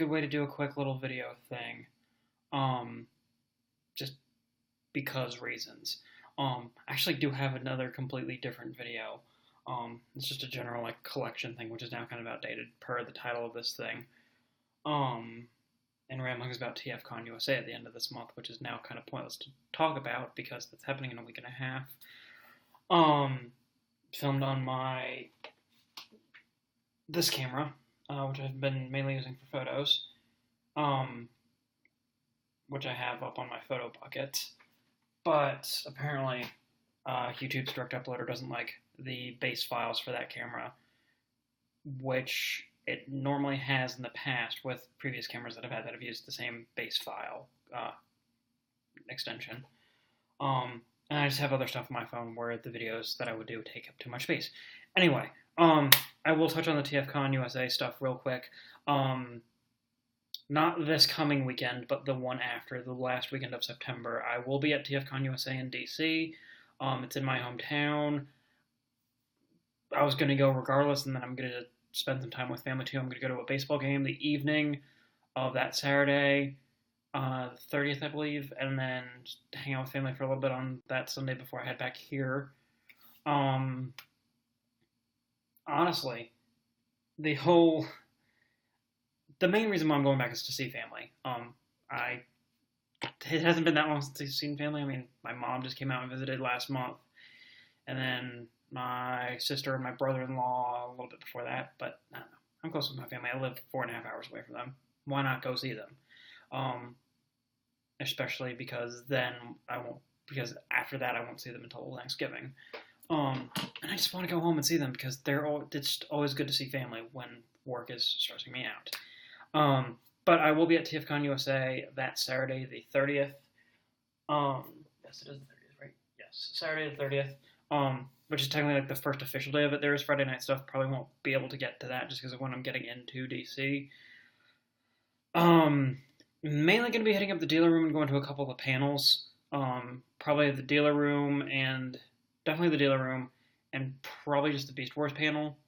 good way to do a quick little video thing. Um, just because reasons. I actually do have another completely different video. It's just a general like collection thing, which is now kind of outdated per the title of this thing. Um, and ramblings about TFCon USA at the end of this month, which is now kind of pointless to talk about because that's happening in a week and a half. Filmed on this camera, which I've been mainly using for photos, which I have up on my photo bucket. But apparently, YouTube's direct uploader doesn't like the base files for that camera, which it normally has in the past with previous cameras that have used the same base file extension. And I just have other stuff on my phone where the videos that I would do take up too much space. Anyway, I will touch on the TFCon USA stuff real quick. Not this coming weekend, but the one after, the last weekend of September. I will be at TFCon USA in DC. It's in my hometown. I was going to go regardless, and then I'm going to spend some time with family too. I'm going to go to a baseball game the evening of that Saturday, 30th, I believe, and then hang out with family for a little bit on that Sunday before I head back here. Honestly, the main reason why I'm going back is to see family. It hasn't been that long since I've seen family. I mean, my mom just came out and visited last month, and then my sister and my brother-in-law a little bit before that, but I don't know. I'm close with my family. I live 4.5 hours away from them. Why not go see them? Especially because because after that I won't see them until Thanksgiving. And I just want to go home and see them because it's always good to see family when work is stressing me out. But I will be at TFCon USA that Saturday, the 30th. Yes, it is the 30th, right? Yes, Saturday the 30th. Which is technically like the first official day of it. There is Friday night stuff. Probably won't be able to get to that just because of when I'm getting into DC. Mainly going to be hitting up the dealer room and going to a couple of panels. Probably the dealer room and definitely the dealer room and probably just the Beast Wars panel.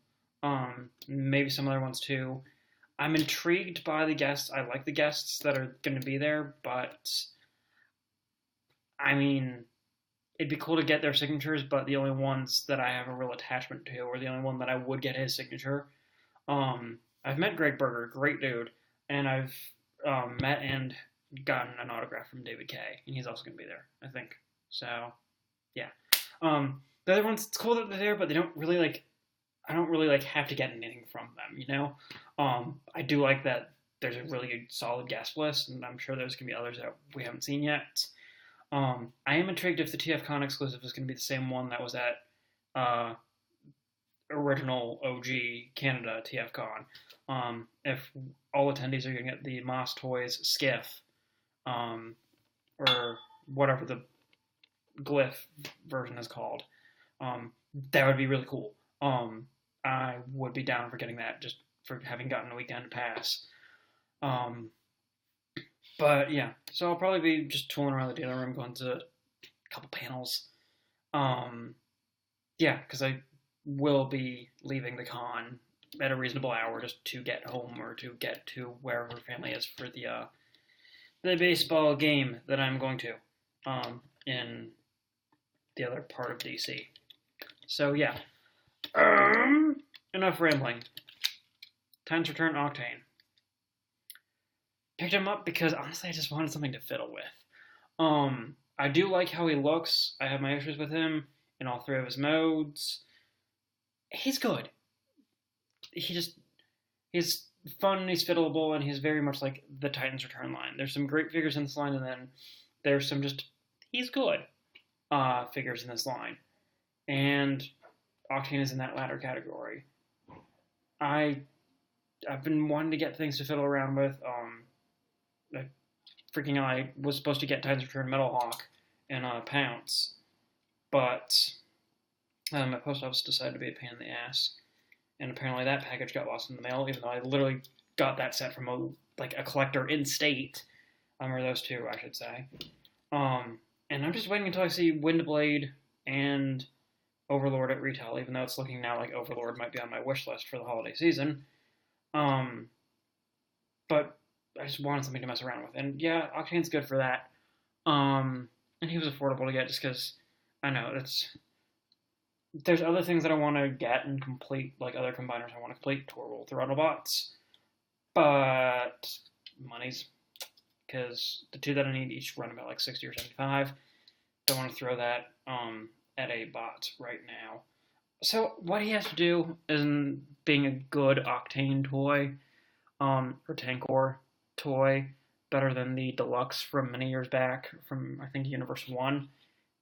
Maybe some other ones too. I'm intrigued by the guests. I like the guests that are going to be there, but I mean, it'd be cool to get their signatures, but the only ones that I have a real attachment to, or the only one that I would get his signature. I've met Greg Berger, great dude, and I've met and gotten an autograph from David Kay, and he's also going to be there, I think. So, yeah. The other ones, it's cool that they're there, but they don't really I don't really have to get anything from them, you know? I do like that there's a really good, solid guest list, and I'm sure there's going to be others that we haven't seen yet. I am intrigued if the TFCon exclusive is going to be the same one that was at original OG Canada TFCon. If all attendees are going to get the Moss Toys skiff, or whatever the glyph version is called, that would be really cool. I would be down for getting that just for having gotten a weekend pass. But yeah, so I'll probably be just tooling around the dealer room, going to a couple panels. Yeah, because I will be leaving the con at a reasonable hour just to get home or to get to wherever family is for the baseball game that I'm going to in the other part of DC. So yeah, enough rambling. Time to return Octane. Picked him up because honestly I just wanted something to fiddle with. I do like how he looks. I have my issues with him in all three of his modes. He's good. He's fun, he's fiddleable, and he's very much like the Titans Return line. There's some great figures in this line, and then there's some he's good figures in this line. And Octane is in that latter category. I've been wanting to get things to fiddle around with. I was supposed to get Titans Return Metal Hawk and Pounce, but my post office decided to be a pain in the ass, and apparently that package got lost in the mail, even though I literally got that set from a collector in state, or those two, I should say. And I'm just waiting until I see Windblade and Overlord at retail, even though it's looking now like Overlord might be on my wish list for the holiday season. But I just wanted something to mess around with. And yeah, Octane's good for that. And he was affordable to get just because I know there's other things that I want to get and complete, like other combiners I want to complete, Torval, Throttle Bots, but money's because the two that I need each run about like 60 or 75. Don't want to throw that at a bot right now. So what he has to do is being a good Octane toy, or Tankor toy, better than the deluxe from many years back from I think Universe 1.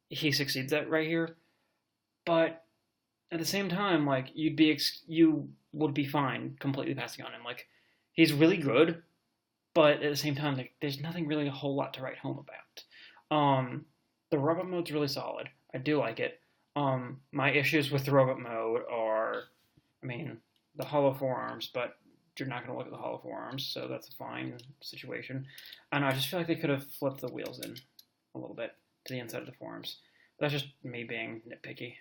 He succeeds at right here, but at the same time, like you would be fine completely passing on him. Like he's really good, but at the same time, like, there's nothing really a whole lot to write home about. The robot mode's really solid. I do like it. My issues with the robot mode are, I mean, the hollow forearms, but you're not going to look at the hollow forearms, so that's a fine situation. And I just feel like they could have flipped the wheels in a little bit to the inside of the forearms. That's just me being nitpicky.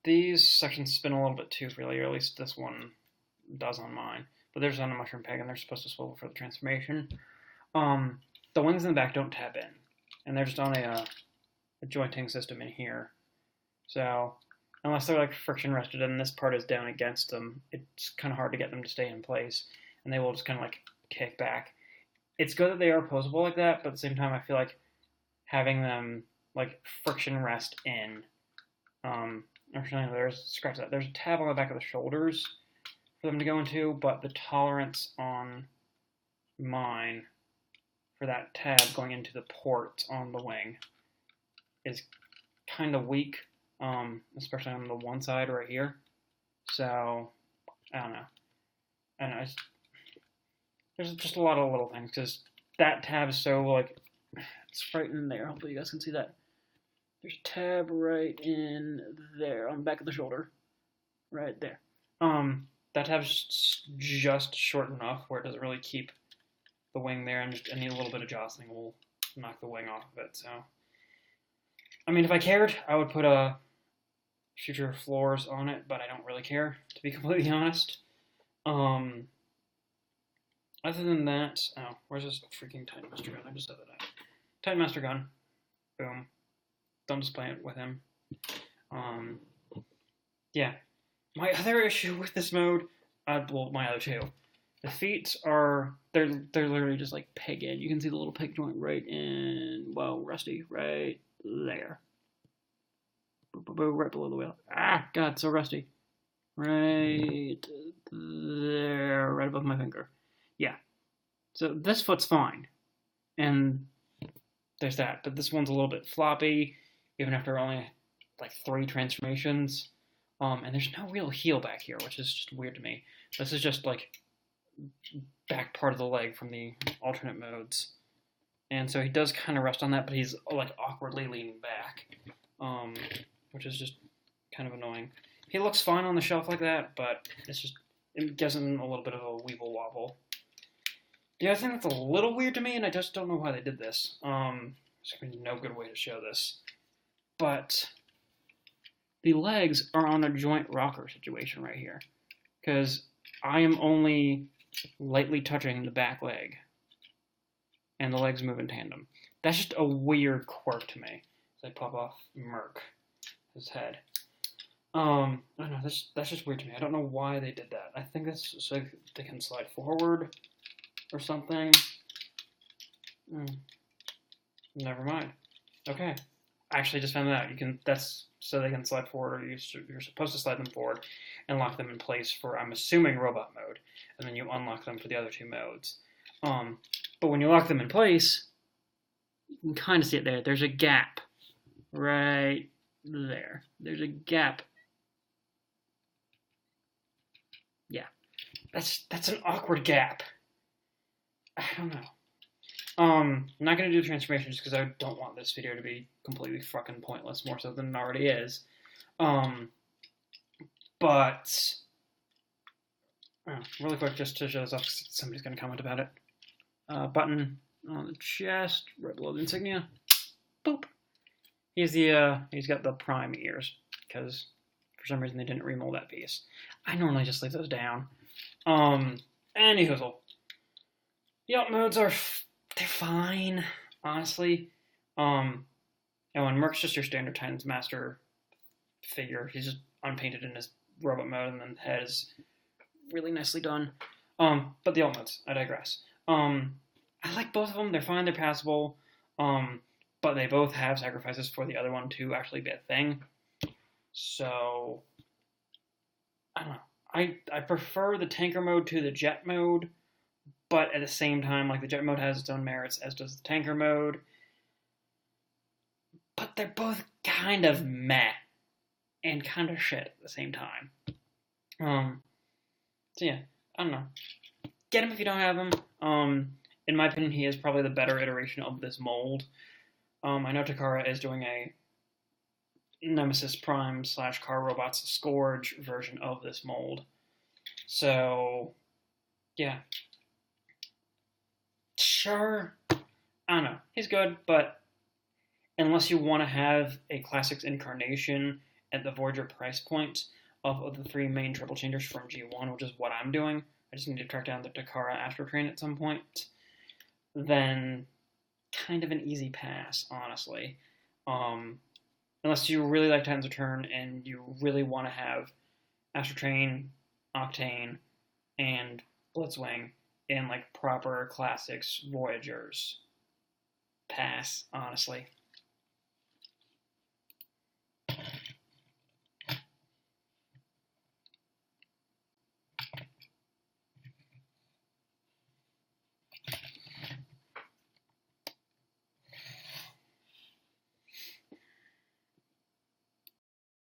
These sections spin a little bit too freely, or at least this one does on mine. But they're just on a mushroom peg, and they're supposed to swivel for the transformation. The wings in the back don't tab in, and they're just on a jointing system in here. So unless they're like friction rested and this part is down against them, it's kind of hard to get them to stay in place, and they will just kind of like kick back. It's good that they are posable like that, but at the same time, I feel like having them like friction rest in. Actually, scratch that. There's a tab on the back of the shoulders for them to go into, but the tolerance on mine for that tab going into the ports on the wing is kind of weak, especially on the one side right here. So, I don't know. There's just a lot of little things, because that tab is so, like, it's right in there. Hopefully you guys can see that. There's a tab right in there on the back of the shoulder. Right there. That tab's just short enough where it doesn't really keep the wing there, and just any little bit of jostling will knock the wing off of it. So, I mean, if I cared, I would put future floors on it, but I don't really care, to be completely honest. Other than that, oh, where's this freaking Titan Master Gun? I just said that. Titan Master Gun. Boom. Don't display it with him. Yeah. My other issue with this mode, well, my other two, the feet are, they're literally just like peg in. You can see the little peg joint right in, well, Rusty, right there. Right below the wheel. Ah, God, so rusty. Right there, right above my finger. Yeah. So this foot's fine. And there's that. But this one's a little bit floppy, even after only like 3 transformations. And there's no real heel back here, which is just weird to me. This is just like back part of the leg from the alternate modes. And so he does kind of rest on that, but he's like awkwardly leaning back, which is just kind of annoying. He looks fine on the shelf like that, but it gives him a little bit of a weeble wobble. The other thing that's a little weird to me, and I just don't know why they did this, there's no good way to show this, but the legs are on a joint rocker situation right here, because I am only lightly touching the back leg, and the legs move in tandem. That's just a weird quirk to me. As I pop off Merc, his head. I don't know, that's just weird to me. I don't know why they did that. I think that's so they can slide forward or something. Never mind. Okay. I actually just found that out. That's so they can slide forward, or you're supposed to slide them forward and lock them in place for, I'm assuming, robot mode, and then you unlock them for the other 2 modes. But when you lock them in place, you can kind of see it there. There's a gap right there. There's a gap. Yeah. That's an awkward gap. I don't know. I'm not going to do the transformation just because I don't want this video to be completely fucking pointless, more so than it already is. But really quick, just to show this off, somebody's going to comment about it. Button on the chest, right below the insignia. Boop. He's got the prime ears, because for some reason they didn't remold that piece. I normally just leave those down. Anywho, the alt modes they're fine, honestly. And Merc's just your standard Titans Master figure. He's just unpainted in his robot mode, and then the head is really nicely done. But the alt modes, I digress. I like both of them. They're fine. They're passable. But they both have sacrifices for the other one to actually be a thing. So I don't know. I prefer the tanker mode to the jet mode, but at the same time, like the jet mode has its own merits, as does the tanker mode. But they're both kind of meh and kind of shit at the same time. So yeah, I don't know. Get him if you don't have him. In my opinion, he is probably the better iteration of this mold. I know Takara is doing a Nemesis Prime / Car Robots Scourge version of this mold. So, yeah. Sure. I don't know. He's good, but unless you want to have a Classics incarnation at the Voyager price point of the 3 main triple changers from G1, which is what I'm doing, I just need to track down the Takara Astro Train at some point, then kind of an easy pass, honestly. Unless you really like Titans Return and you really want to have Astro Train, Octane, and Blitzwing in like proper Classics Voyagers. Pass, honestly.